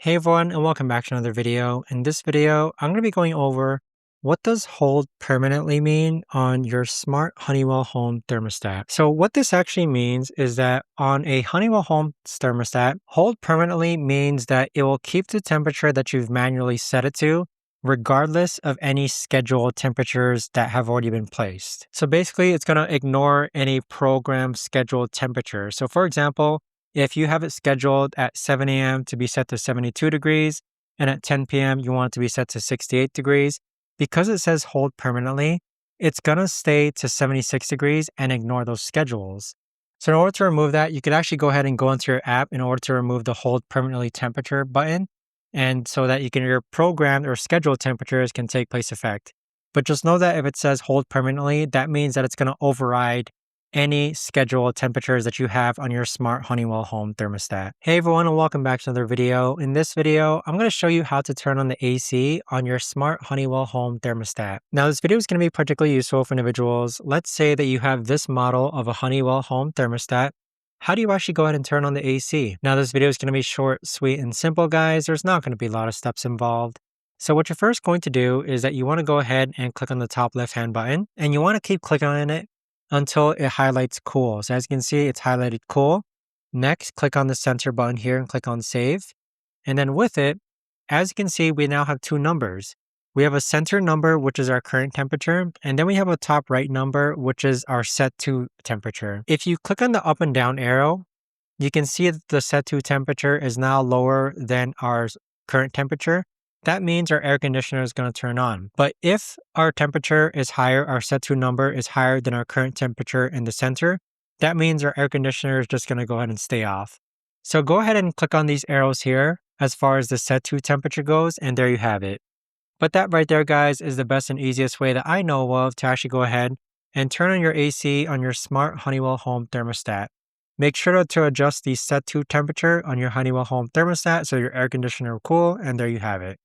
Hey everyone, and welcome back to another video. In this video, I'm going to be going over what does hold permanently mean on your smart Honeywell Home thermostat. So what this actually means is that on a Honeywell Home thermostat, hold permanently means that it will keep the temperature that you've manually set it to, regardless of any scheduled temperatures that have already been placed. So basically, it's going to ignore any programmed scheduled temperature. So for example, if you have it scheduled at 7 a.m. to be set to 72 degrees and at 10 p.m. you want it to be set to 68 degrees, because it says hold permanently, it's going to stay to 76 degrees and ignore those schedules. So in order to remove that, you could actually go ahead and go into your app in order to remove the hold permanently temperature button, and so that your programmed or scheduled temperatures can take place effect. But just know that if it says hold permanently, that means that it's going to override any scheduled temperatures that you have on your smart Honeywell Home thermostat. Hey everyone, and welcome back to another video. In this video, I'm going to show you how to turn on the AC on your smart Honeywell Home thermostat. Now this video is going to be particularly useful for individuals. Let's say that you have this model of a Honeywell Home thermostat. How do you actually go ahead and turn on the AC? Now this video is going to be short, sweet, and simple, guys. There's not going to be a lot of steps involved. So what you're first going to do is that you want to go ahead and click on the top left-hand button, and you want to keep clicking on it until it highlights cool. So as you can see, it's highlighted cool. Next, click on the center button here and click on save. And then with it, as you can see, we now have two numbers. We have a center number, which is our current temperature, and then we have a top right number, which is our set to temperature. If you click on the up and down arrow, you can see that the set to temperature is now lower than our current temperature. That means our air conditioner is going to turn on. But if our temperature is higher, our set to number is higher than our current temperature in the center, that means our air conditioner is just going to go ahead and stay off. So go ahead and click on these arrows here as far as the set to temperature goes, and there you have it. But that right there, guys, is the best and easiest way that I know of to actually go ahead and turn on your AC on your smart Honeywell Home thermostat. Make sure to adjust the set to temperature on your Honeywell Home thermostat so your air conditioner will cool, and there you have it.